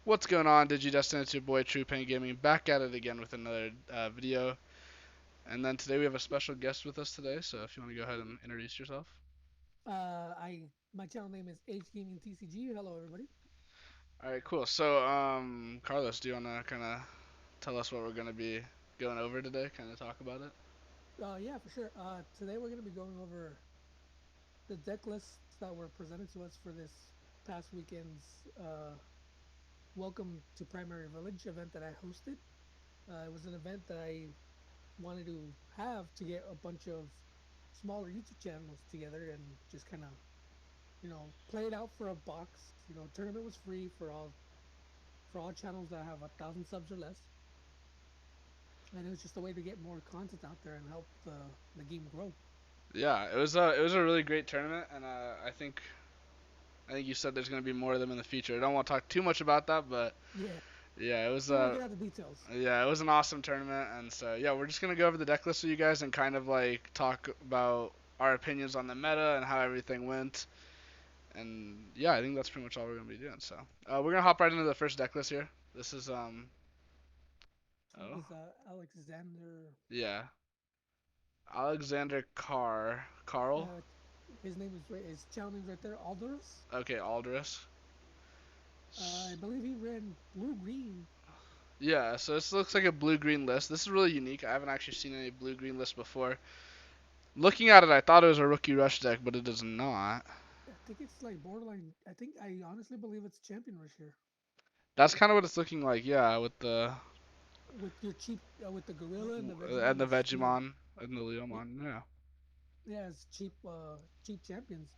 What's going on, DigiDestin? It's your boy HGaming back at it again with another video. And then today we have a special guest with us today, so if you want to go ahead and introduce yourself. I my channel name is HGaming TCG. Hello, everybody. Alright, cool. So, Carlos, do you want to kind of tell us what we're going to be going over today? Kind of talk about it? Yeah, for sure. Today we're going to be going over the deck lists that were presented to us for this past weekend's Welcome to Primary Village event that I hosted. It was an event that I wanted to have to get a bunch of smaller YouTube channels together and just kind of play it out for a box. Tournament was free for all channels that have 1,000 subs or less, and it was just a way to get more content out there and help the game grow. Yeah, it was a really great tournament, and I think you said there's going to be more of them in the future. I don't want to talk too much about that, but Yeah, yeah, it was we'll work out the details. yeah, it was an awesome tournament, and so yeah, we're just gonna go over the deck list with you guys and kind of like talk about our opinions on the meta and how everything went. And yeah, I think that's pretty much all we're gonna be doing. So we're gonna hop right into the first deck list here. This is oh Is Alexander? yeah, Alexander Carl. Uh, his name is right. His channel name's right there. Aldous. Okay, Aldris. I believe he ran blue green. Yeah, so this looks like a blue green list. This is really unique. I haven't actually seen any blue green list before. Looking at it, I thought it was a rookie rush deck, but it is not. I think it's like borderline. I honestly believe it's champion rush here That's kind of what it's looking like, yeah, with the with your cheap with the gorilla and the and Vegemon the is Vegemon and the Leomon. Yeah. yeah, it's cheap champions.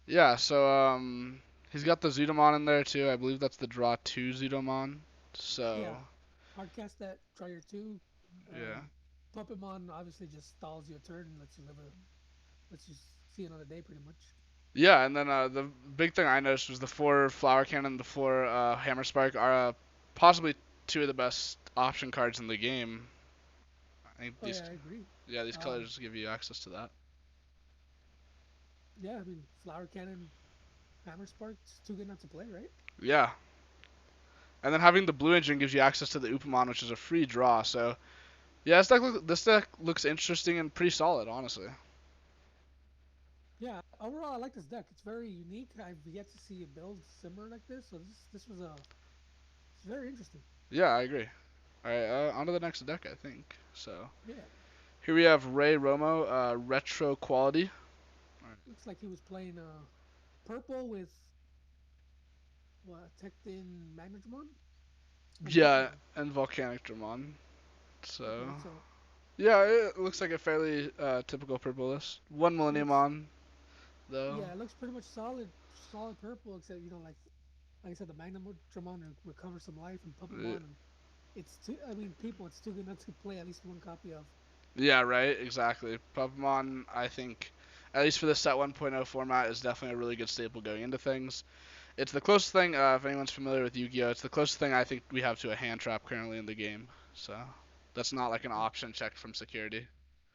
Yeah. So he's got the Zudomon in there too. I believe that's the draw two Zudomon. So Yeah, hardcast that. Try your two. yeah. Puppetmon obviously just stalls you a turn and lets you see another day pretty much. Yeah, and then the big thing I noticed was the four Flower Cannon, the four Hammer Spark are possibly two of the best option cards in the game. I think Oh yeah, I agree. yeah, these Um, colors give you access to that. yeah, I mean, Flower Cannon, Hammer Spark, it's too good not to play, right? Yeah, and then having the Blue Engine gives you access to the Upamon, which is a free draw. So yeah, this deck looks interesting and pretty solid, honestly. Yeah, overall, I like this deck. It's very unique. I've yet to see a build similar like this, so this was it's very interesting. Yeah, I agree. All right, on to the next deck, I think. So Yeah, here we have Ray Romo, retro quality. All right. looks like he was playing purple with what Tecton Magnetron and Yeah, Pokemon. and Volcanic Dramon. So Okay, so yeah, it looks like a fairly typical purple list. One Millennium looks on though. yeah, it looks pretty much solid purple, except like I said, the Magnetron recovers some life and Uh, Pokemon, and it's too. I mean, people, it's too good not to play at least one copy of. Yeah, right, exactly. Pokemon, I think, at least for the set 1.0 format, is definitely a really good staple going into things. It's the closest thing, if anyone's familiar with Yu-Gi-Oh, it's the closest thing I think we have to a hand trap currently in the game. So that's not like an Yeah. option checked from security.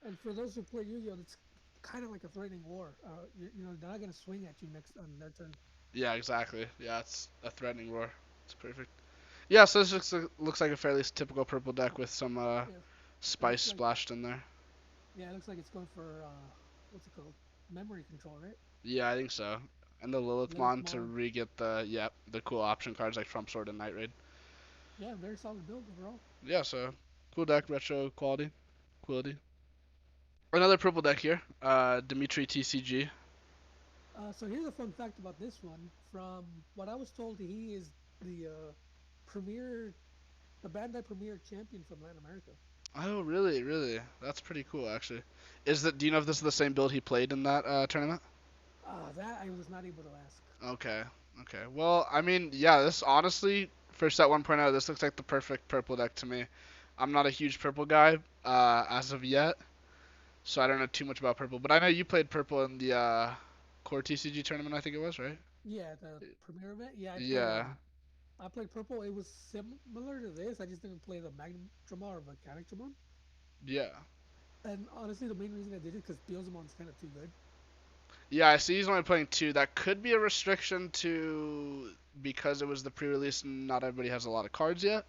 And for those who play Yu-Gi-Oh, it's kind of like a threatening war. They're not gonna swing at you next on their turn. Yeah, exactly. Yeah, it's a threatening roar. It's perfect. Yeah, so this looks like a fairly typical purple deck with some Yeah, it spice looks like splashed in there. yeah, it looks like it's going for what's it called? Memory control, right? Yeah, I think so. And the Lilithmon to Lilithmon. re-get the cool option cards like Trump Sword and Night Raid. Yeah, very solid build overall. Yeah, so cool deck, retro quality. Another purple deck here, Dimitri TCG. So here's a fun fact about this one. From what I was told, he is the premier, the Bandai Premier champion from Latin America. Oh, really, really? That's pretty cool, actually. Do you know if this is the same build he played in that tournament? That I was not able to ask. Okay, okay. Well, I mean, yeah, this honestly, for set 1.0, this looks like the perfect purple deck to me. I'm not a huge purple guy as of yet, so I don't know too much about purple. But I know you played purple in the core TCG tournament, I think it was, right? Yeah, the premier event. Yeah, Yeah, I played purple. It was similar to this. I just didn't play the Magnum Drama or Volcanic Dramon. yeah, And honestly, the main reason I did it because Beelzemon's kind of too good. yeah. I see he's only playing two. That could be a restriction to. because it was the pre-release and not everybody has a lot of cards yet.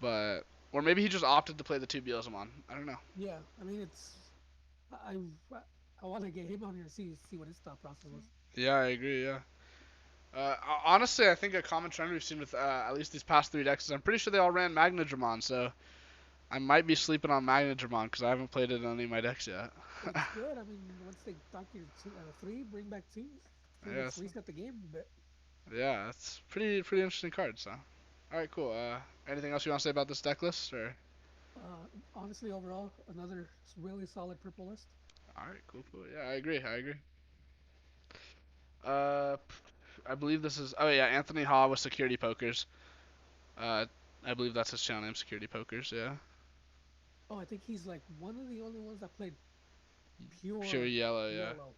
But or maybe he just opted to play the two Beelzemon. I don't know. Yeah, I mean it's I I want to get him on here and see what his thought process was. Yeah, I agree. Yeah. Honestly, I think a common trend we've seen with at least these past three decks is I'm pretty sure they all ran Magnadramon, so I might be sleeping on Magnadramon because I haven't played it in any of my decks yet. It's good. I mean, once they talk to three, bring back two, pretty Yeah, much reset the game a bit. yeah, it's pretty interesting card. So, all right, cool. Anything else you want to say about this deck list? Or Honestly, overall, another really solid purple list. all right, cool. Yeah, I agree. I agree. Uh, I believe this is. Oh yeah, Anthony Haw with Security Pokers. Uh, I believe that's his channel name, Security Pokers. Yeah. Oh, I think he's like one of the only ones that played Pure pure yellow. Yeah. yellow.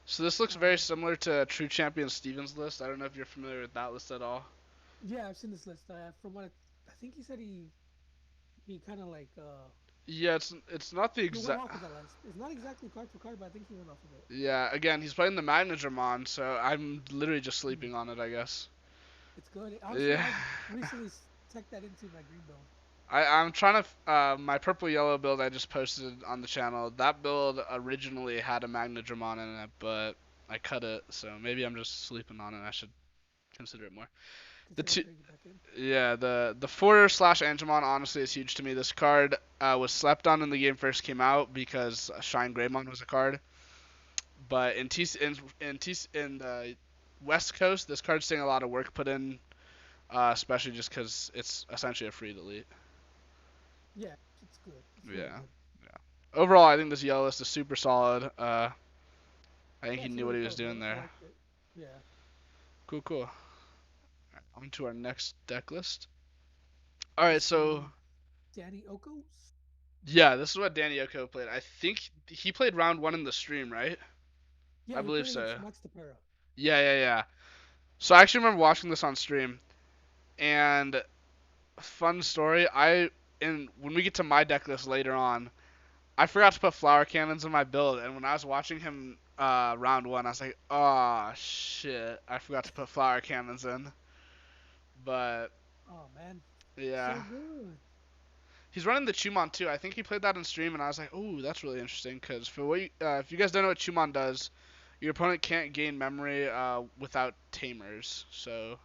So this looks very Um, similar to True Champion Stevens list. I don't know if you're familiar with that list at all. yeah, I've seen this list. From what I think he said he kind of like Yeah, it's not the he went exact. off of the list. It's not exactly card for card, but I think he went off of it. Yeah, again, he's playing the Magnadramon, so I'm literally just Hmm. sleeping on it, I guess. It's good. Honestly, Yeah. I've recently checked that into my green build. I'm trying to my purple yellow build I just posted on the channel. That build originally had a Magnadramon in it, but I cut it, so maybe I'm just sleeping on it. I should consider it more. The Consider two, bringing it back in. yeah, the four slash Angemon honestly is huge to me. This card was slept on when the game first came out because Shine Greymon was a card, but in the West Coast, this card's seeing a lot of work put in, especially just because it's essentially a free delete. Yeah, it's good. It's really Yeah. good. Yeah. Overall, I think this yellow list is super solid. I think Yeah, he it's a knew what really he was solid doing build. I there. liked it. Yeah. Cool. On to our next deck list. All right, This so is Danny Oko's. yeah, this is what Danny Oko played. I think he played round one in the stream, right? Yeah, I he believe played against so. Max Tapera. Yeah. So I actually remember watching this on stream, and fun story. I in when we get to my deck list later on, I forgot to put flower cannons in my build, and when I was watching him round one, I was like, oh shit, I forgot to put flower cannons in. But Oh man, so yeah, good. he's running the Chumon too. I think he played that in stream, and I was like, oh, that's really interesting. Because for what if you guys don't know what Chumon does, your opponent can't gain memory without tamers. So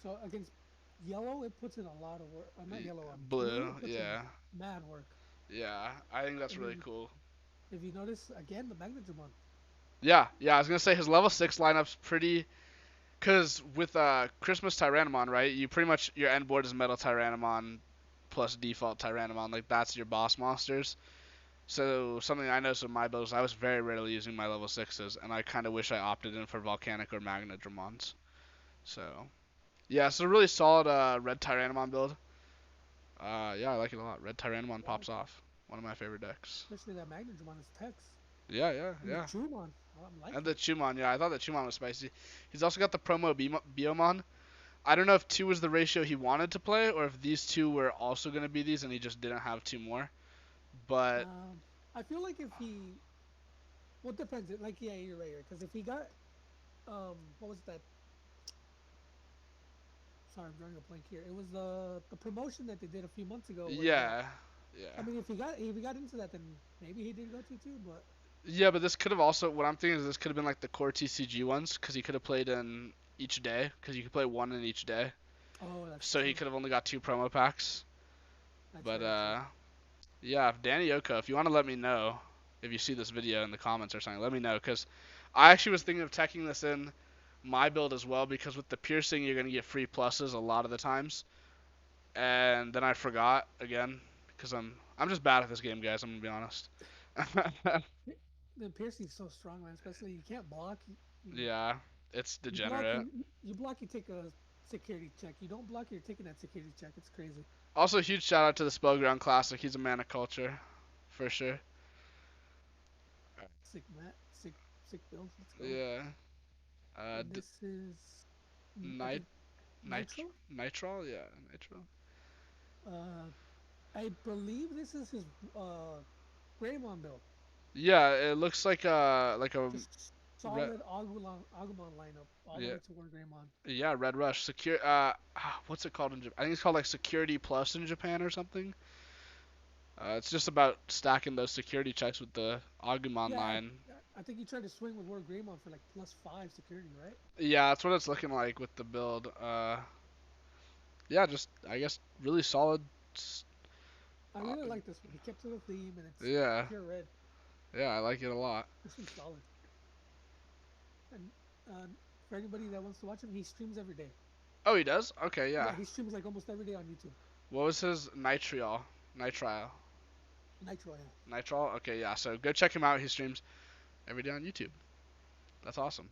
So against yellow, it puts in a lot of work. Not yellow, blue. blue, It puts in yeah, mad work. yeah. I think I that's really mean, cool. if you notice again, the Magnetron. Yeah. I was gonna say his level six lineup's pretty. Cause with Christmas Tyrannomon, right? You pretty much your end board is Metal Tyrannomon plus default Tyrannomon. Like that's your boss monsters. So something I noticed with my builds, I was very rarely using my level sixes, and I kind of wish I opted in for Volcanic or Magnadramons. So yeah, it's a really solid Red Tyrannomon build. Yeah, I like it a lot. Red Tyrannomon Yeah, pops off. One of my favorite decks. especially that Magnetron is Tex and the Yeah. Chumon. I'm And liking the it. Chumon, yeah, I thought the Chumon was spicy. He's also got the promo Biomon. I don't know if two was the ratio he wanted to play, or if these two were also going to be these, and he just didn't have two more. But I feel like if he, well, it depends. Like, yeah, you're right. Because if he got, what was that? Sorry, I'm drawing a blank here. It was the promotion that they did a few months ago where yeah, I yeah. mean, if he got into that, then maybe he did go to two. But Yeah, but this could have also. What I'm thinking is this could have been like the core TCG ones, because he could have played in each day, because you could play one in each day. oh, that's So he true. could have only got two promo packs. That's But very true. yeah, if Danny Yoko, if you want to let me know if you see this video in the comments or something, let me know, because I actually was thinking of teching this in my build as well, because with the piercing you're gonna get free pluses a lot of the times, and then I forgot again because I'm just bad at this game, guys. I'm gonna be honest. The piercing's so strong, man. Especially you can't block. Yeah, it's You block, degenerate. you block, you take a security check. You don't block, you're taking that security check. It's crazy. Also, huge shout out to the Spellground Classic. He's a man of culture, for sure. Sick, Matt. Sick build. Let's go. Yeah. And this is, I Nit think, Nitro. Nitro, yeah, Nitro. Uh, I believe this is his Greymon build. Yeah, it looks like a Just Red, solid Agumon lineup all the yeah, way to Wargreymon. yeah, Red Rush. Secure. What's it called in Japan? I think it's called like Security Plus in Japan or something. It's just about stacking those security checks with the Agumon Yeah, line. I think he tried to swing with Wargreymon for like +5 security, right? Yeah, that's what it's looking like with the build. Yeah, just I guess really solid. I Uh, really like this one. He kept to the theme, and it's yeah, pure red. yeah, I like it a lot. This one's solid. And for anybody that wants to watch him, he streams every day. Oh, he does? Okay, Yeah, yeah. he streams like almost every day on YouTube. What was his nitriol? Nitriol. Nitro, yeah. Nitrol? Okay, yeah. So go check him out. He streams every day on YouTube. That's awesome.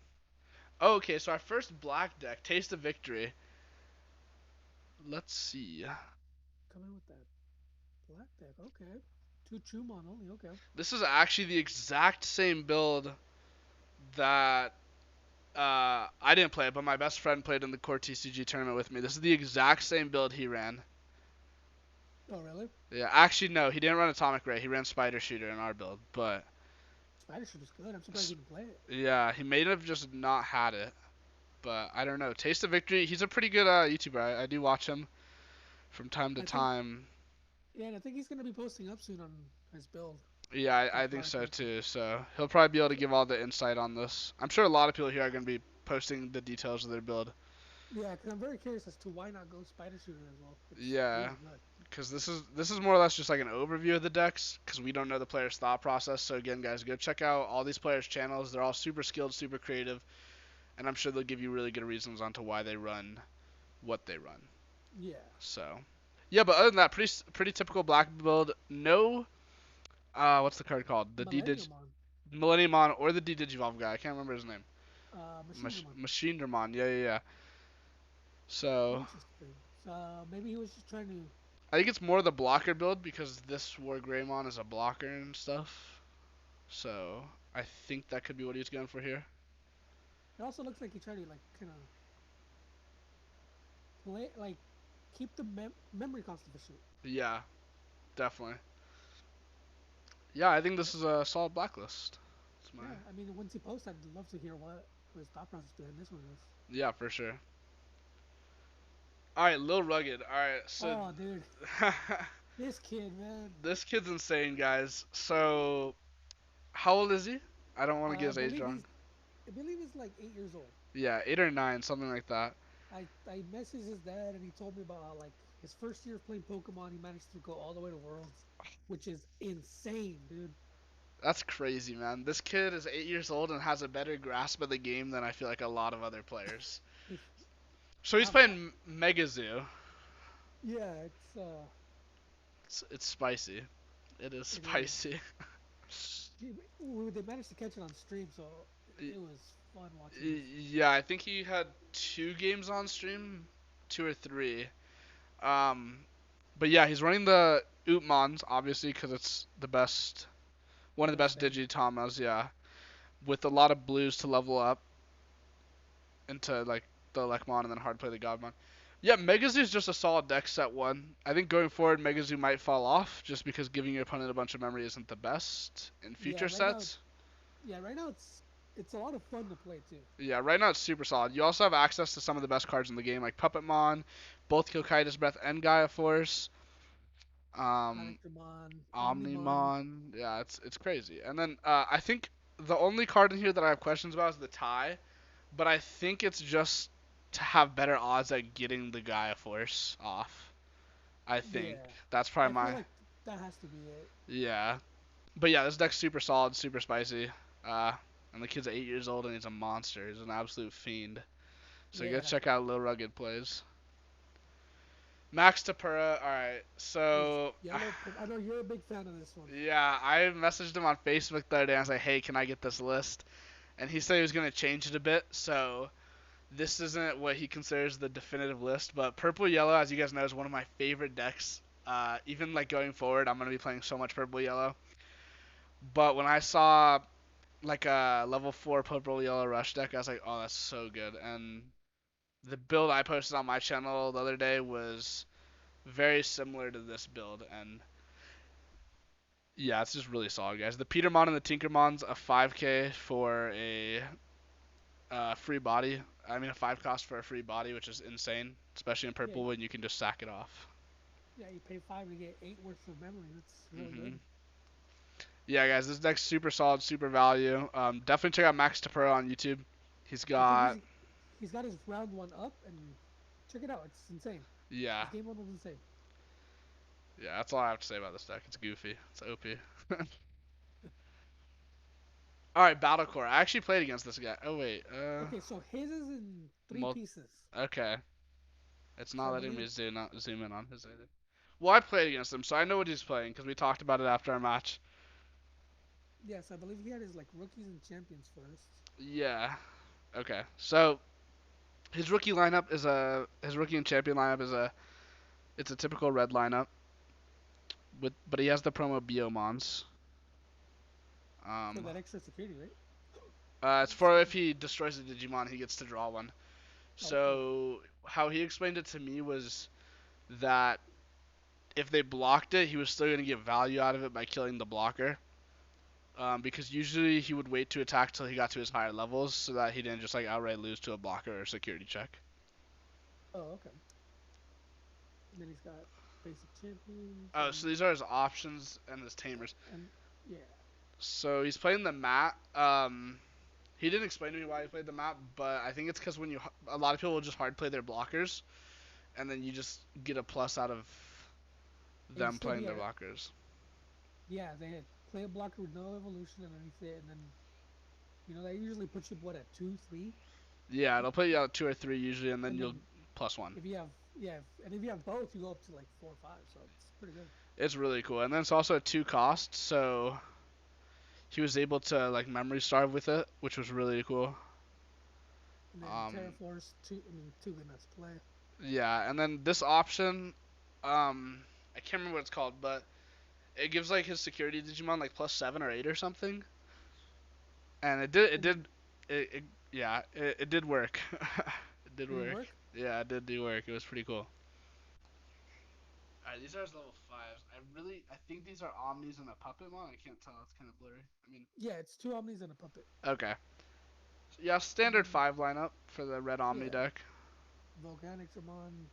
Oh, okay, so our first black deck, Taste of Victory. Let's see. Coming with that black deck. Okay. Two Chumon only. Okay. This is actually the exact same build that I didn't play, but my best friend played in the core TCG tournament with me. This is the exact same build he ran. Oh, really? Yeah, actually no, he didn't run Atomic Ray. He ran Spider Shooter in our build, but Spider Shoot is good. I'm surprised he didn't play it. yeah, he may have just not had it. But I don't know. Taste of Victory. He's a pretty good YouTuber. I do watch him from time to I think, time. yeah, and I think he's gonna be posting up soon on his build Yeah, for I think Black so Deck. too. So he'll probably be able to So, give all the insight on this. I'm sure a lot of people here are going to be posting the details of their build. yeah, because I'm very curious as to why not go Spider Shooter as well. It's Yeah, really good. because this is more or less just like an overview of the decks because we don't know the player's thought process. So again, guys, go check out all these players' channels. They're all super skilled, super creative, and I'm sure they'll give you really good reasons onto why they run what they run. Yeah. So yeah, but other than that, pretty typical black build. No, what's the card called? The D Dig Millennium on Millenniumon or the D Digivolve guy. I can't remember his name. Machine Dramon. Machine Dramon. Yeah, yeah, yeah. So Interesting. So maybe he was just trying to. I think it's more the blocker build because this War Greymon is a blocker and stuff. So I think that could be what he's going for here. It also looks like he tried to like kind of play like keep the memory cost efficient. Yeah, definitely. Yeah, I think this is a solid blacklist. That's my Yeah, I mean, once he posts, I'd love to hear what his thought process behind this one is. yeah for sure. All right, Lil Rugged. All right, so Oh, dude, this kid, man. this kid's insane, guys. So how old is he? I don't want to get I his age believe wrong. I believe he's like 8 years old. Yeah, 8 or 9, something like that. I messaged his dad and he told me about how like his first year of playing Pokemon, he managed to go all the way to Worlds, which is insane, dude. That's crazy, man. This kid is 8 years old and has a better grasp of the game than I feel like a lot of other players. He, So he's I, I, playing Megazoo. yeah, It's spicy. It is it is. spicy. They managed to catch it on stream, so it was fun watching this. Yeah, I think he had 2 games on stream, 2 or 3. Um, but yeah, he's running the Oopmons obviously because it's the best, one The of the best best bang. Digitamas. Yeah, with a lot of blues to level up into like the Lekmon and then hard play the Godmon. Yeah, Megazoo is just a solid deck set one. I think going forward, Megazoo might fall off just because giving your opponent a bunch of memory isn't the best in Yeah, future right now, sets. right now it's a lot of fun to play too. Yeah, right now it's super solid. You also have access to some of the best cards in the game, like Puppetmon, both Kyogre Breath and Gaia Force, um, Electromon, Omnimon. Omnimon. Yeah, it's crazy. And then I think the only card in here that I have questions about is the tie, but I think it's just to have better odds at getting the Gaia Force off. I think Yeah, that's I probably feel my like that has to be it. yeah. But yeah, this deck's super solid, super spicy. Uh, and the kid's 8 years old and he's a monster. He's an absolute fiend. So go Yeah, check out Lil Rugged plays. Max Tapura. All right. this So yellow. I know you're a big fan of this one. yeah, I messaged him on Facebook the other day. I was like, "Hey, can I get this list?" And he said he was gonna change it a bit. So this isn't what he considers the definitive list, but purple yellow, as you guys know, is one of my favorite decks. Even like going forward, I'm gonna be playing so much purple yellow. But when I saw like a level 4 purple yellow rush deck, I was like, "Oh, that's so good." And the build I posted on my channel the other day was very similar to this build, and Yeah, it's just really solid, guys. The Petermon and the Tinkermon's a 5K for a free body. I mean, a 5 cost for a free body, which is insane, especially in Yeah, purple when you can just sack it off. yeah. You pay five to get eight worth of memory. That's real hmm good. Yeah, guys, this deck's super solid, super value. Definitely check out Max Tapero on YouTube. He's I think got, he's got his round one up, and check it out. It's insane. yeah, His game one was insane. yeah, that's all I have to say about this deck. It's goofy. It's OP. All right, Battlecore. I actually played against this guy. Oh wait, Okay, so his is in three mul- pieces. okay. It's So not I letting me believe zoom in on his either. Well, I played against him, so I know what he's playing because we talked about it after our match. yes, I believe he had his like rookies and champions first. Yeah. Okay. So his rookie and champion lineup is a it's a typical red lineup but he has the promo Biomons. For Um, that extra security, right? it's for if he destroys a Digimon, he gets to draw one. Okay. So how he explained it to me was that if they blocked it, he was still going to get value out of it by killing the blocker. Because usually he would wait to attack till he got to his higher levels, so that he didn't just like outright lose to a blocker or security check. Oh, okay. And then he's got basic champions Oh, so these are his options and his tamers. and yeah. So he's playing the mat. He didn't explain to me why he played the mat, but I think it's because when you a lot of people will just hard play their blockers, and then you just get a plus out of It'd them still playing be their a blockers. yeah. They had play a blocker with no evolution underneath it, and then that usually puts you what at two, three, Yeah, it'll put you out two or three usually, and then and you'll then plus one. if you have yeah, and if you have both, you go up to like four or five. So it's pretty good. It's really cool, and then it's also a two cost, so he was able to like memory starve with it, which was really cool. And then Um, Terraforce two. I mean, two good enough to play. yeah, and then this option, I can't remember what it's called, but it gives like his security Digimon like plus 7 or 8 or something, and And then it yeah, it did work. It did did it work. work? Yeah, it did do work. It was pretty cool. Alright, these are his level fives. I think these are Omnis and a Puppet Mon. I can't tell. It's kind of blurry. I mean, Yeah, it's two Omnis and a puppet. okay. So, yeah, And standard then five lineup for the red Omni yeah, deck. Volcanic Dramon,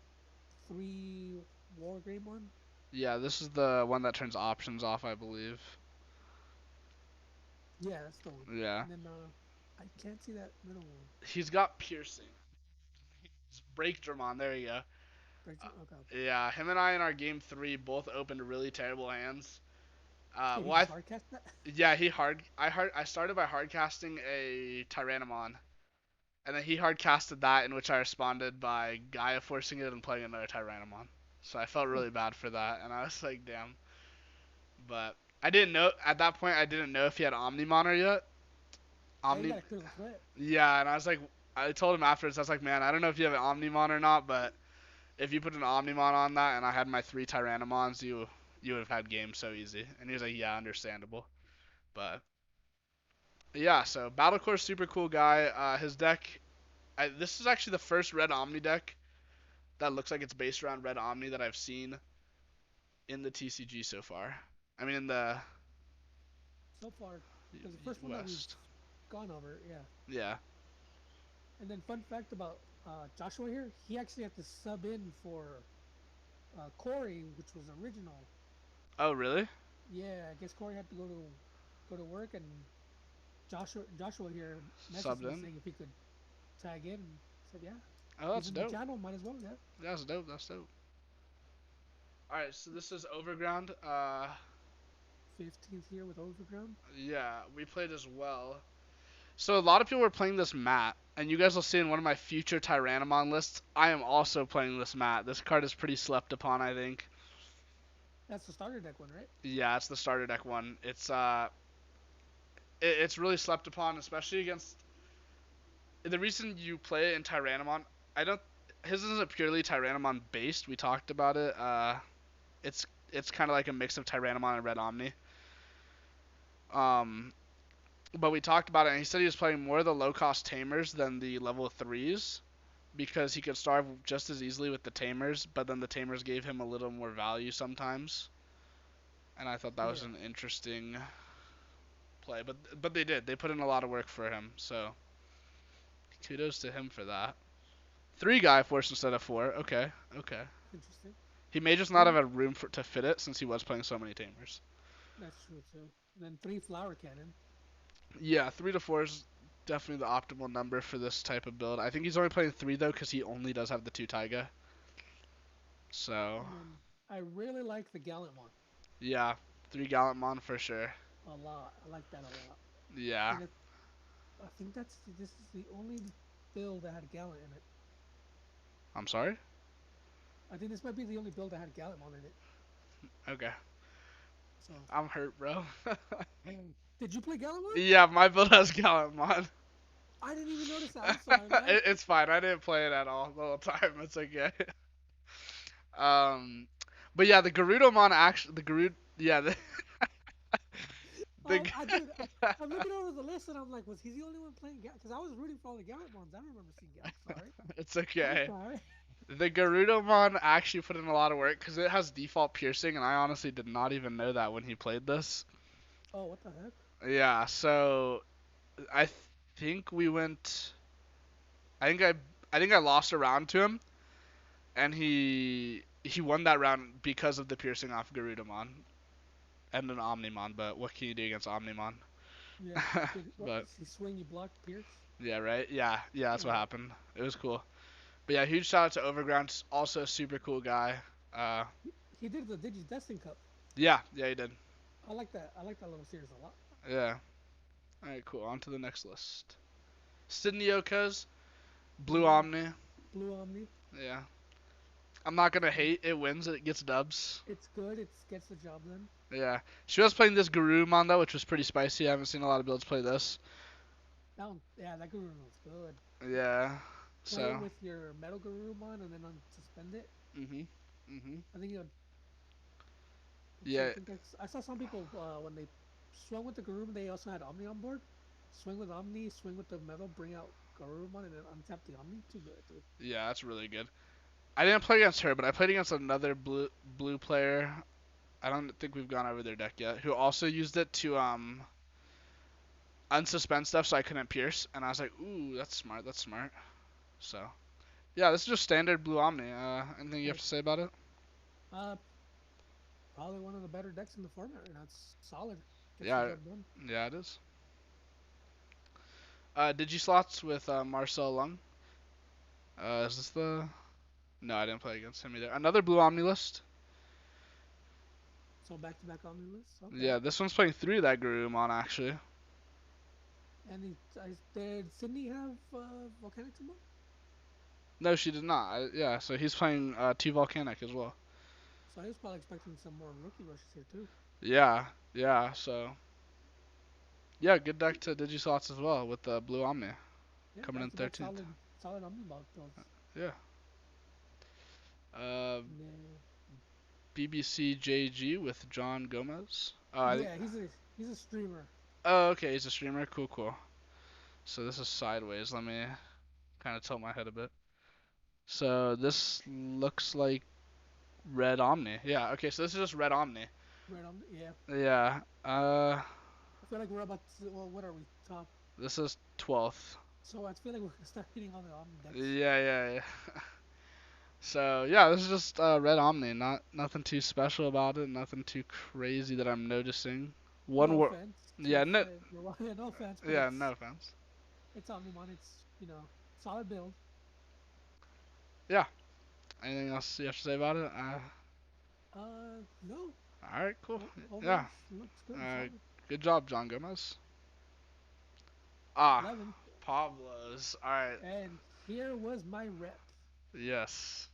three War Greymon. Yeah, this is the one that turns options off, I believe. Yeah, that's the one. Yeah. And then I can't see that middle one. He's got piercing. It's Break Dramon. There you go. Uh, Breakthrough. Okay. yeah, him and I in our game three both opened really terrible hands. Did he Well, just hard cast that? yeah, I started by hard casting a Tyrannomon, and then he hard casted that, in which I responded by Gaia forcing it and playing another Tyrannomon. So I felt really bad for that, and I was like, damn. But I didn't know at that point. I didn't know if he had Omnimon yet. Yeah, you Omni, got a critical threat. yeah, and I was like, I told him afterwards. I was like, man, I don't know if you have an Omnimon or not, but if you put an Omnimon on that, and I had my three Tyrannomons, you would have had game so easy. And he was like, yeah, understandable. But yeah, so Battlecore's super cool guy. His deck, this is actually the first red Omni deck that looks like it's based around red Omni that I've seen in the TCG so far. I mean, in the So far, because the first one that we've West. gone over, yeah. Yeah. And then fun fact about Joshua here, he actually had to sub in for Corey, which was original. Oh, really? Yeah, I guess Corey had to go to work, and Joshua here messaged Subbed me in. saying if he could tag in. Said yeah, Oh, he's that's in the dope. channel, might as well. Yeah. That's dope. That's dope. All right, so this is Overground. 15th here with Overground. Yeah, we played as well. So a lot of people were playing this mat, and you guys will see in one of my future Tyrannomon lists, I am also playing this mat. This card is pretty slept upon, I think. That's the starter deck one, right? Yeah, it's the starter deck one. It's really slept upon, especially against the reason you play it in Tyrannomon. I don't. His isn't purely Tyrannomon based. We talked about it. It's it's kind of like a mix of Tyrannomon and Red Omni. Um, but we talked about it, and he said he was playing more of the low cost tamers than the level threes because he could starve just as easily with the tamers, but then the tamers gave him a little more value sometimes. and I thought that was Yeah. an interesting play. But they did. They put in a lot of work for him, so kudos to him for that. Three guy force instead of four. Okay, okay. Interesting. He may just not have Three. had room to fit it since he was playing so many tamers. That's true too. Then three flower cannon. Yeah, 3 to 4 is definitely the optimal number for this type of build. I think he's only playing three though because he only does have the two taiga. So And then I really like the gallant one yeah, 3 Gallantmon for sure. a lot. I like that a lot. I Yeah, think that I think this is the only build that had gallant in it. I'm sorry. I think this might be the only build that had gallant mon in it. Okay, So, I'm hurt, bro. did you play gallant one? Yeah, my build has Gallantmon. I didn't even notice that. I'm sorry, man. It's fine. I didn't play it at all the whole time. It's okay. Um, but yeah, the Garudamon actually, the Garud, yeah, the I dude, I'm looking over the list and I'm like, was he the only one playing gallant? Because I was rooting for all the gallant mons. I remember seeing gallant. Sorry, it's I'm okay. sorry. The Garudamon actually put in a lot of work because it has default piercing, and I honestly did not even know that when he played this. Oh, what the heck? Yeah, so I think we went. I think I, I think I lost a round to him, and he won that round because of the piercing off Garudamon and an Omnimon. But what can you do against Omnimon? Yeah. Did what? But He swing, you block, pierce. yeah, right. Yeah, that's what Yeah. happened. It was cool. But yeah, huge shout out to Overground, also a super cool guy. Uh, He did the Digi Destin Cup. yeah, he did. I like that. I like that little series a lot. Yeah. All right, cool. On to the next list. Sydney Okas, Blue Yeah. Omni. Blue Omni. Yeah. I'm not gonna hate. It wins. It gets dubs. It's good. It gets the job done. Yeah. She was playing this Garurumon though, which was pretty spicy. I haven't seen a lot of builds play this. That one, yeah, that Guru was good. Yeah. Play it So. with your Metal Garurumon and then unsuspend it. Mhm. Mhm. I think you. Let's see. I Yeah. think I saw some people when they swung with the Garurumon, they also had Omni on board. Swing with Omni, swing with the Metal, bring out Garurumon, and then untap the Omni. Too good, dude. Yeah. That's really good. I didn't play against her, but I played against another blue player. I don't think we've gone over their deck yet. Who also used it to unsuspend stuff, so I couldn't pierce. And I was like, ooh, that's smart. That's smart. So yeah, this is just standard blue Omni. Anything you have to Nice. say about it? Uh, Probably one of the better decks in the format right now. It's solid. Gets the Yeah. job done. Yeah, it is. Slots with Marcel Lung. Is this the? No, I didn't play against him either. Another blue Omni list. So back to back Omni lists. Okay. Yeah, this one's playing through that Garurumon actually. And did Sydney have Volcanic Timber? No, she did not. Yeah, so he's playing T Volcanic as well. So I was probably expecting some more rookie rushes here too. Yeah, yeah. So yeah, good deck to Slots as well with the blue Omni Yeah, coming back in to back 13th. solid Omni builds. Yeah. Uh, And then, BBC JG with John Gomez. Oh, I think. yeah, he's a streamer. Oh, okay. He's a streamer. Cool, cool. So this is sideways. Let me kind of tilt my head a bit. So this looks like Red Omni. Yeah. Okay. So this is just Red Omni. Right Omni. Yeah. Yeah. I feel like we're about to. Well, what are we top? This is 12th. So I feel like we're gonna start hitting all the Omni decks. Yeah. So yeah, this is just Red Omni. Nothing too special about it. Nothing too crazy that I'm noticing. One No word. offense to Yeah. No. yeah, no offense, but Yeah. No offense. it's Omnimon. It's solid build. Yeah. Anything else you have to say about it? No. All right. Cool. Overall, Yeah. looks good and Uh, solid. good job, John Gomez. Ah, 11. Pablo's. All right. And here was my rep. Yes.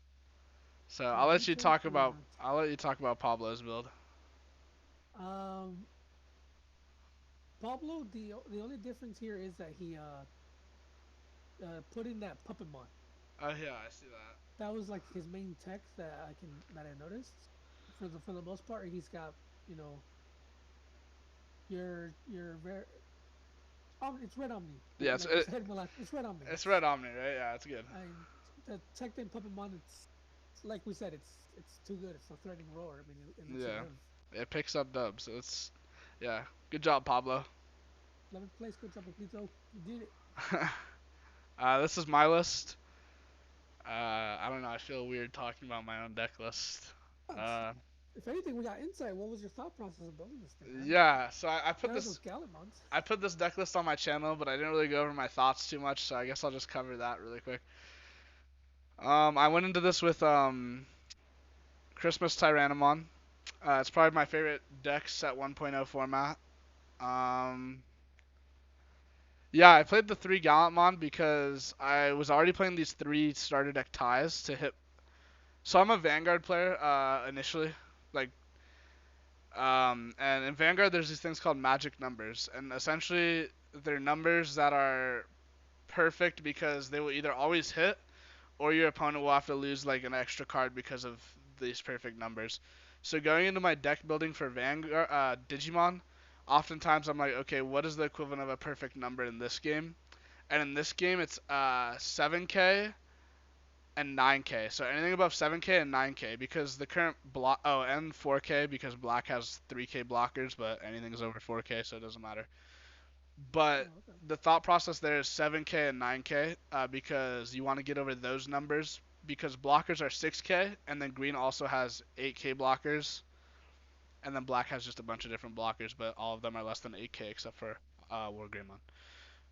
So My detailed tournament. I'll let you talk about Pablo's build. Um, Pablo. The only difference here is that he put in that Puppetmon. Oh yeah, I see that. That was like his main tech that I noticed. For the most part, he's got you know your very it's red Omni. Yeah, Like I said, it's red Omni. it's Red Omni, right? Yeah, it's good. I mean, the Tech Puppetmon. It's like we said. It's too good. It's a threatening roar. I mean, it lets you Yeah. live. It picks up dubs. It's yeah. Good job, Pablo. 11th place. Good job, Papito. You did it. This is my list. I don't know. I feel weird talking about my own deck list. Oh, Uh, if anything, we got insight. What was your thought process of building this thing, man? yeah. So I put There's this those Galamons. I put this deck list on my channel, but I didn't really go over my thoughts too much. So I guess I'll just cover that really quick. I went into this with Christmas Tyrannomon. It's probably my favorite deck set 1.0 format. Um, yeah, I played the three Gallantmon because I was already playing these three starter deck ties to hit. So I'm a Vanguard player initially, like, and in Vanguard there's these things called magic numbers, and essentially they're numbers that are perfect because they will either always hit or your opponent will have to lose like an extra card because of these perfect numbers. So going into my deck building for Vanguard Digimon, oftentimes I'm like, okay, what is the equivalent of a perfect number in this game? And in this game, it's 7K and 9K. So anything above 7K and 9K because the current block. Oh, and 4K because black has 3K blockers, but anything's over 4K, so it doesn't matter. But Oh, okay. the thought process there is 7K and 9K because you want to get over those numbers because blockers are 6K and then green also has 8K blockers and then black has just a bunch of different blockers, but all of them are less than 8K except for War Greymon.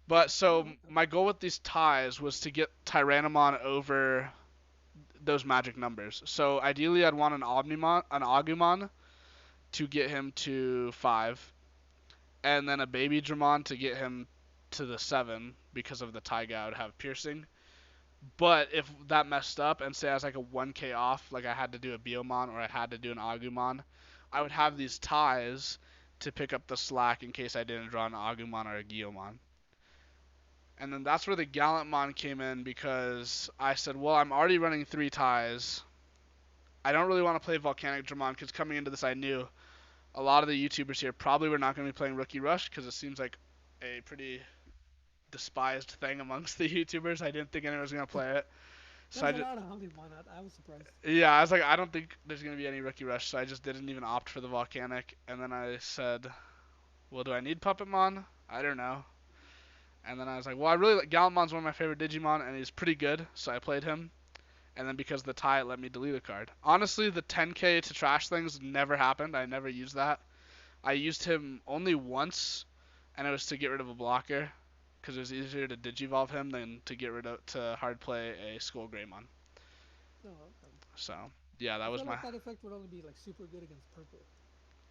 But so Oh, okay. my goal with these ties was to get Tyrannomon over those magic numbers. So ideally, I'd want an Agumon to get him to 5, and then a Baby Dramon to get him to the 7 because of the Taiga I would have piercing. But if that messed up and say I was like a 1K off, like I had to do a Biomon or I had to do an Agumon, I would have these ties to pick up the slack in case I didn't draw an Agumon or a Guiomon. And then that's where the Gallantmon came in because I said, well, I'm already running 3 ties. I don't really want to play Volcanic Dramon because coming into this, I knew a lot of the YouTubers here probably were not going to be playing Rookie Rush because it seems like a pretty despised thing amongst the YouTubers. I didn't think anyone was going to play it. So There's I a just, lot of Hallymon. I was surprised. yeah, I was like, I don't think there's going to be any Rookie Rush. So I just didn't even opt for the Volcanic. And then I said, well, do I need Puppetmon? I don't know. And then I was like, well, I really like Gallantmon's one of my favorite Digimon, and he's pretty good, so I played him. And then because of the tie, it let me delete a card. Honestly, the 10K to trash things never happened. I never used that. I used him only once, and it was to get rid of a blocker, because it was easier to Digivolve him than to get rid of to hard play a Skull Greymon. Oh, okay. So yeah, that I was feel my like that effect would only be like super good against purple.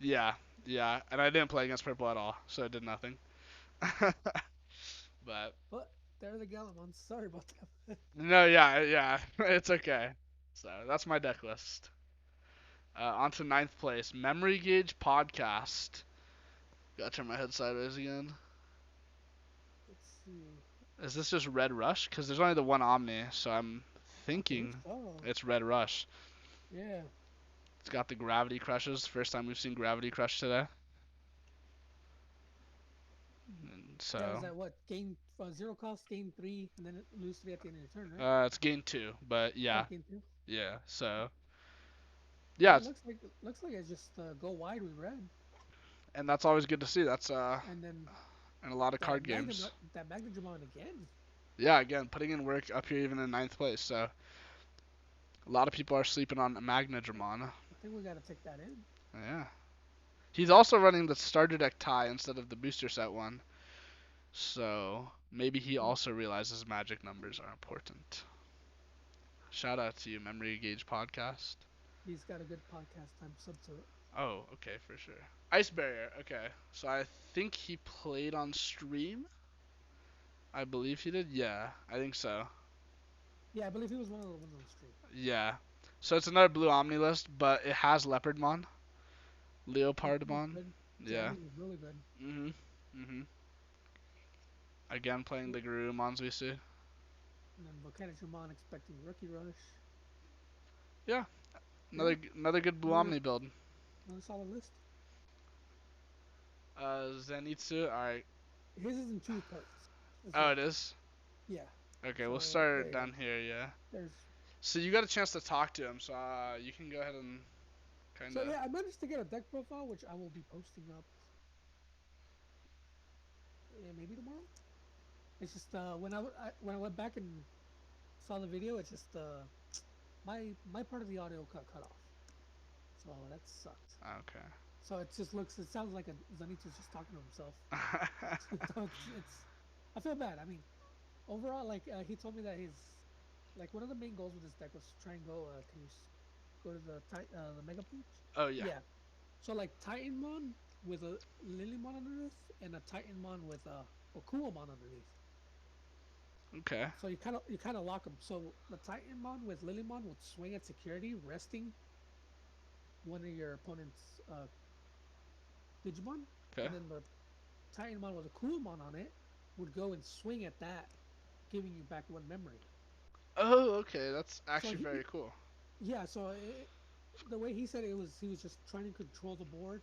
yeah yeah, and I didn't play against purple at all, so it did nothing. But But there are the Galamons. Sorry about that. no, yeah yeah, it's okay. So that's my deck list. On to ninth place, Memory Gauge Podcast. Gotta turn my head sideways again. Let's see. Is this just Red Rush? Because there's only the one Omni, so I'm I believe thinking so. it's Red Rush. Yeah. It's got the Gravity Crushes. First time we've seen Gravity Crush today. And Yeah, is so that what? Gain zero cost, gain three, and then lose three at the end of your turn, right? it's gain 2, but Oh, yeah, gain two. yeah. So Yeah, yeah, looks like it's just go wide with red, and that's always good to see. That's and then in a lot of that card Magnum games. that Magnadramon again. Yeah, again, putting in work up here even in ninth place. So a lot of people are sleeping on Magnadramon. I think we gotta take that in. Yeah. He's also running the starter deck tie instead of the booster set one. So maybe he Hmm. also realizes magic numbers are important. Shout out to you, Memory Gauge Podcast. He's got a good podcast. I'm sub to it. Oh, okay, for sure. Ice Barrier, okay. So I think he played on stream. I believe he did. Yeah, I think so. Yeah, I believe he was one of the ones on the stream. Yeah. So it's another blue Omni list, but it has Leopardmon, That was Leopardmon. good. Yeah. Jamie was really good. Mhm. Mhm. Again, playing Yep. the Garurumons we see. And then Volcanadramon expecting Rookie Rush. Yeah. Yeah, Another good blue another Omni build. another solid list. Zenitsu. All right. His is in two parts as Oh, it well. is. Yeah. Okay, we'll So there start you go. down here. Yeah. There's So you got a chance to talk to him, so you can go ahead and kind So of. yeah, I managed to get a deck profile, which I will be posting up maybe tomorrow. It's just when I went back and saw the video, it's just my part of the audio got cut off, so that sucked. Okay. So it sounds like Zanito's just talking to himself. So it's I feel bad. I mean, overall, like he told me that his like one of the main goals with this deck was to try and go. Can you go to the mega page? Oh yeah. Yeah. So like Titanmon with a Lilymon underneath and a Titanmon with a Okuamon underneath. Okay. So you kind of lock them. So the Titanmon with Lilymon would swing at security, resting one of your opponent's Digimon, Okay. and then the Titanmon with a Coolmon on it would go and swing at that, giving you back one memory. Oh, okay. That's So actually very cool. yeah, so the way he said it was, he was just trying to control the board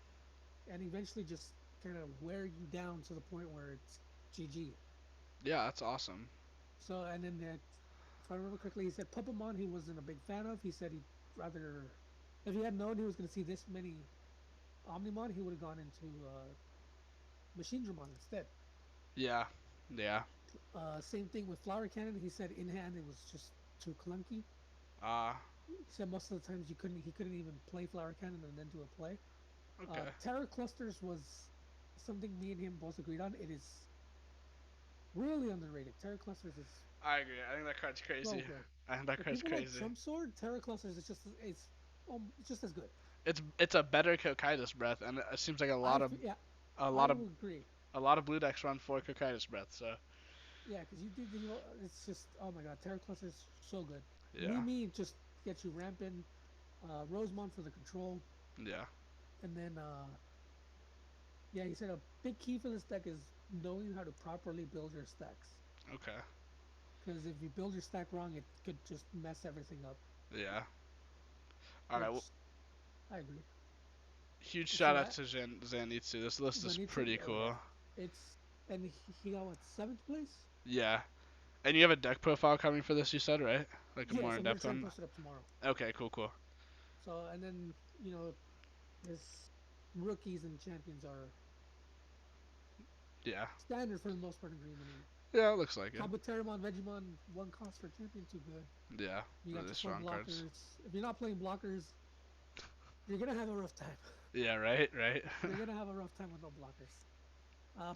and eventually just kind of wear you down to the point where it's GG. Yeah, that's awesome. So and then if I remember correctly, he said Puppamon he wasn't a big fan of. He said he'd rather, if he had known he was going to see this many Omnimon, he would have gone into Machine Dramon instead. Yeah. Yeah. Same thing with Flower Cannon. He said in hand it was just too clunky. Ah. He said most of the times he couldn't even play Flower Cannon and then do a play. Okay. Terror Clusters was something me and him both agreed on. It is really underrated. Terror Clusters is I agree. I think that card's so crazy. good. I think that If card's people like crazy. Trump Sword, Terror Clusters is it's just as good. It's a better Cocytus breath, and it seems like Yeah, a I lot of will agree. a lot of blue decks run for Cocytus breath. So Yeah, because you did it's just oh my god, Terror Clusters so good. yeah. Mimi just gets you ramping. Rosemont for the control, Yeah. and then yeah, he said a big key for this deck is knowing how to properly build your stacks. Okay. Because if you build your stack wrong, it could just mess everything up. Yeah. All right. Well, Which I agree. huge So shout out yeah, to Zanitsu. This list is Zenitsu. pretty Oh yeah, cool. it's and he got what, seventh place. Yeah. And you have a deck profile coming for this, you said, right? Like a more Yes, in I'm gonna depth try and one. post it up tomorrow. Okay. Cool. Cool. So and then his rookies and champions are Yeah. standard for the most part in green. I mean, Yeah. It looks like it. Kabuterimon, Vegemon, one cost for champion, too good. Yeah. You got Really your four strong cards. blockers. If you're not playing blockers, you're gonna have a rough time. Yeah. Right. Right. You're gonna have a rough time with no blockers.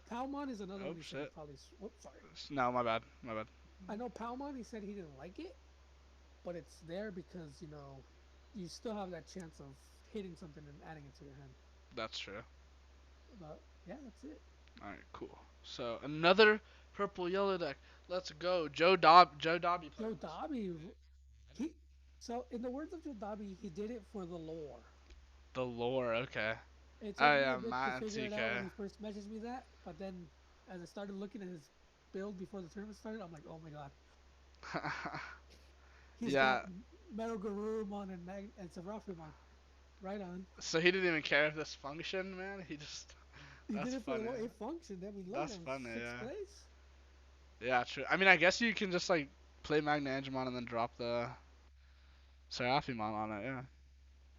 Palmon is another Oh one he said he shit. probably. Oops, sorry. No, my bad. My bad. I know Palmon. He said he didn't like it, but it's there because you still have that chance of hitting something and adding it to your hand. That's true. But yeah, that's it. All right. Cool. So another purple yellow deck. Let's go. Joe Dobby Joe playing this. Dobby, he. So in the words of Joe Dobby, he did it for the lore. The lore. Okay. It Oh took me a yeah, bit to Matt and figure it out when TK. he first messaged me that, but then as I started looking at his build before the tournament started, I'm like, oh my god, he's got Yeah. Metal Garurumon and Serafimon. Right on. So he didn't even care if this functioned, man. He just. He did That's it for the funny. lore. It functioned. I mean, look, That's I'm funny. sixth Yeah. place. Yeah. True. I mean, I guess you can just like play Magna Angemon and then drop the Seraphimon on it. Yeah.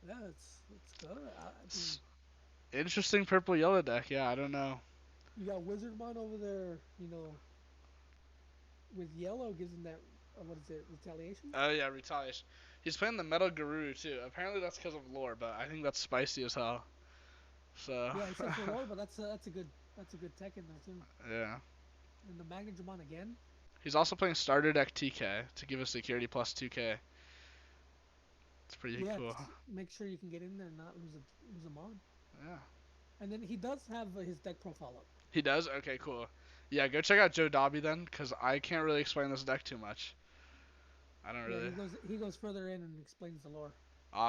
Yeah, it's good. I mean, It's interesting purple yellow deck. Yeah. I don't know. you got Wizardmon over there. With yellow gives him that what is it? Retaliation. Oh yeah, retaliation. He's playing the Metal Guru too. Apparently that's because of lore, but I think that's spicy as hell. So. Yeah, he said for lore, but that's a good tech in there too. Yeah. And the Magnetramon again. He's also playing starter deck TK to give us security plus 2K. It's pretty Yeah, cool. make sure you can get in there and not lose a mon. Yeah. And then he does have his deck profile up. He does? Okay, cool. Yeah, go check out Joe Dobby then, because I can't really explain this deck too much. I don't Yeah, really. he goes further in and explains the lore.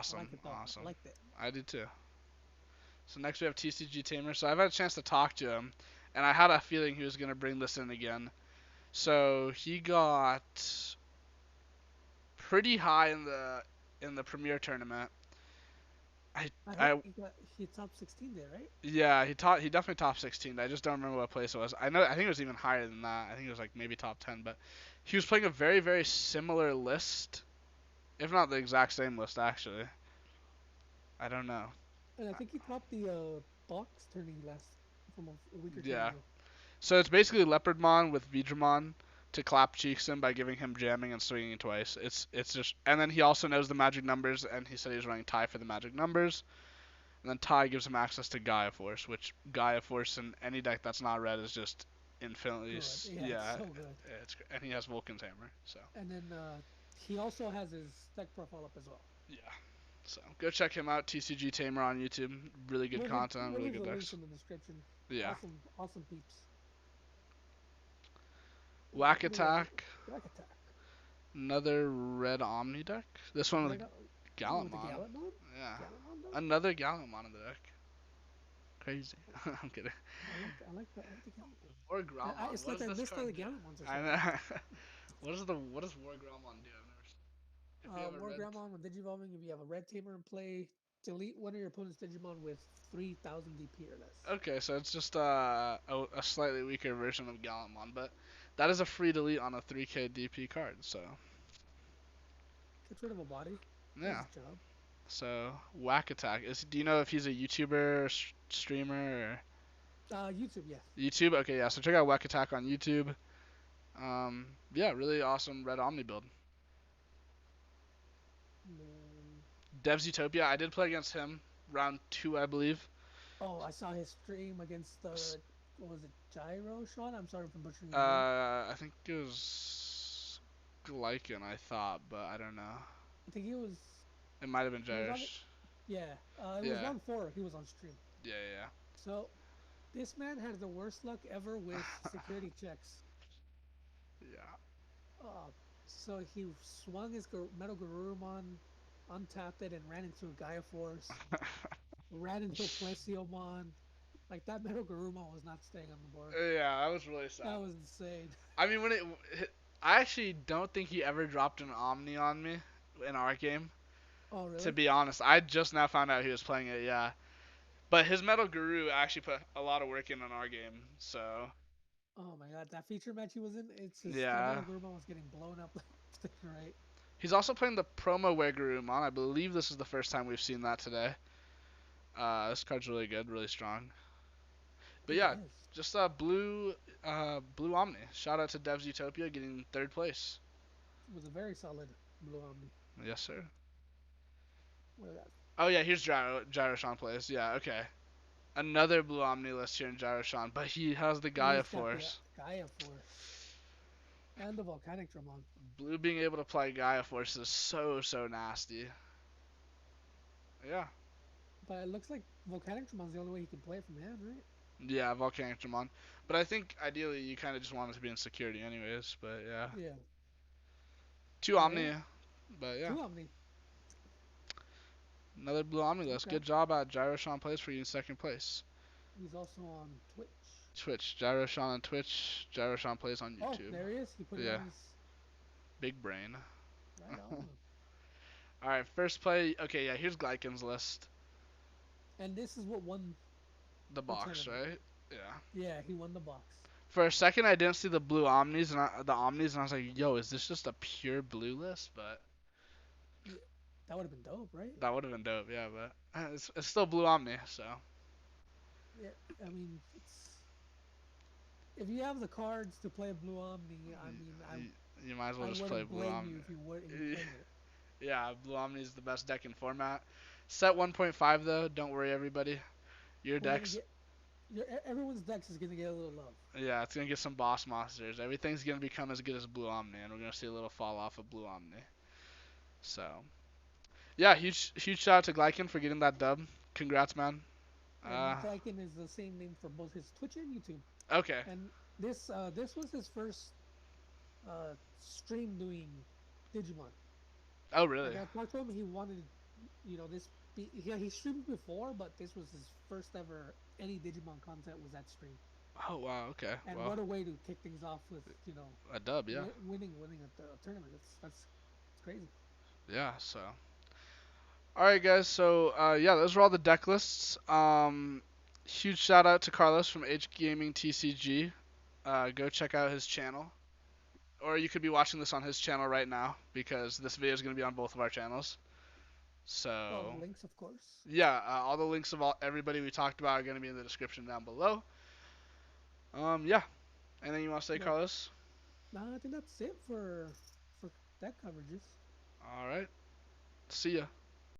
I Awesome, like it though. I awesome. liked it. I do too. So next we have TCG Tamer. So I've had a chance to talk to him, and I had a feeling he was going to bring this in again. So he got pretty high in the Premier tournament. I I heard I he top 16 there, right? Yeah, he definitely top 16. I just don't remember what place it was. I think it was even higher than that. I think it was like maybe top 10, but he was playing a very similar list, if not the exact same list actually. I don't know. And I think he topped the box tourney last from a week or two Yeah. ago. So it's basically Leopardmon with Vidramon to clap cheeks him by giving him jamming and swinging twice. It's just, and then he also knows the magic numbers, and he said he was running Ty for the magic numbers. And then Ty gives him access to Gaia Force, which Gaia Force in any deck that's not red is just infinitely, Good. Yeah, it's yeah, so good. and he has Vulcan's Hammer, so And then he also has his deck profile up as well. yeah. So go check him out, TCG Tamer on YouTube. Really good content, We'll really leave good the links decks. in the description. Yeah. Awesome peeps. Whack What do we got here? Attack, Rack Attack. another red Omni deck. This one with Red with the Gallantmon. Gallantmon? Yeah. Gallantmon deck? Another Gallantmon in the deck. Crazy. I'm kidding. I like the Gallantmon. War Gromon. It's What like does I this missed all card the do? Gallantmons or I something. know. What does War Gromon do? I've never seen. If you have a War red. Grandmon when Digivolving, if you have a red tamer in play, delete one of your opponent's Digimon with 3000 DP or less. Okay, so it's just a slightly weaker version of Gallantmon, but that is a free delete on a 3K DP card. So Gets rid of a body. Does yeah. its job. So Whack Attack is. Do you know if he's a YouTuber, streamer, or YouTube, yeah. YouTube? Okay, yeah. So check out Whack Attack on YouTube. Yeah, really awesome red Omni build. And then, Devs Utopia. I did play against him round two, I believe. oh, I saw his stream against S- the, what was it, Gyro Sean? I'm sorry for butchering his name. I think it was Glycan, I thought, but I don't know. I think It might have been he was on it. Gyrush. Yeah, it was Yeah, round four. He was on stream. yeah, So this man had the worst luck ever with security checks. yeah, Uh, so he swung his Metal Garurumon, untapped it, and ran into a Gaia Force. Ran into a Plesiomon. Like that Metal Garurumon was not staying on the board. yeah. That was really That sad. was insane. I mean, I actually don't think he ever dropped an Omni on me in our game. Oh To really? be honest, I just now found out he was playing it. Yeah, but his Metal Guru actually put a lot of work in on our game. So Oh my god, that feature match he was in, it's just that yeah, Metal Garurumon was getting blown up left and right. he's also playing the promo Wegurumon. I believe this is the first time we've seen that today. This card's really good, really strong. I But think it yeah, is. just blue Omni. Shout out to Devs Utopia getting third place. It was a very solid Blue Omni. Yes, sir. What is that? Oh yeah, here's Gyroshan plays. Yeah, okay. Another blue Omni list here in Gyroshan, but he has the Gaia He's got the Force. Gaia Force and the Volcanic Dramon. Blue being able to play Gaia Force is so nasty. Yeah. But it looks like Volcanic Dramon's the only way he can play it from hand, right? Yeah, Volcanic Dramon. But I think ideally you kind of just want it to be in security anyways, but yeah. Yeah. Two But yeah, Omni, but yeah. two Omni. Another blue Omni list. Okay. Good job at Gyroshan plays for you in second place. He's also on Twitch. Twitch, Gyroshan on Twitch, Gyroshan plays on Oh, YouTube. there he is. He put it on Yeah, his big brain. right on. Alright, first play. Okay, yeah, here's Glycan's list. And this is what won The the box, tournament. right? Yeah. Yeah, he won the box. For a second, I didn't see the blue Omnis the Omnis, and I was like, "Yo, is this just a pure blue list?" But Yeah, that would have been dope, right? that would have been dope, yeah. But it's still blue Omni, so Yeah, I mean, it's if you have the cards to play Blue Omni, I you, mean, you might as well I just play wouldn't blue blame you if you Omni. played it. Yeah, blue Omni is the best deck in format. Set 1.5 though. Don't worry, everybody. Your We're gonna decks, get everyone's decks is gonna get a little love. yeah, it's gonna get some boss monsters. Everything's gonna become as good as blue Omni, and we're gonna see a little fall off of blue Omni. So yeah, huge shout out to Glycan for getting that dub. Congrats, man. And Uh, Glycan is the same name for both his Twitch and YouTube. okay. And this was his first stream doing Digimon. Oh, Like really? I talked to him, he wanted, this. He streamed before, but this was his first ever any Digimon content was at stream. Oh, wow. Okay. And Well, what a way to kick things off with a dub, yeah. winning at the tournament. That's it's crazy. Yeah. So, all right, guys. So, yeah, those were all the deck lists. Huge shout out to Carlos from HGaming TCG. Go check out his channel, or you could be watching this on his channel right now because this video is gonna be on both of our channels. All the So links, of course. yeah, all the links of everybody we talked about are going to be in the description down below. Yeah. Anything you want to say, But Carlos? nah, I think that's it for that coverages. All right. See ya.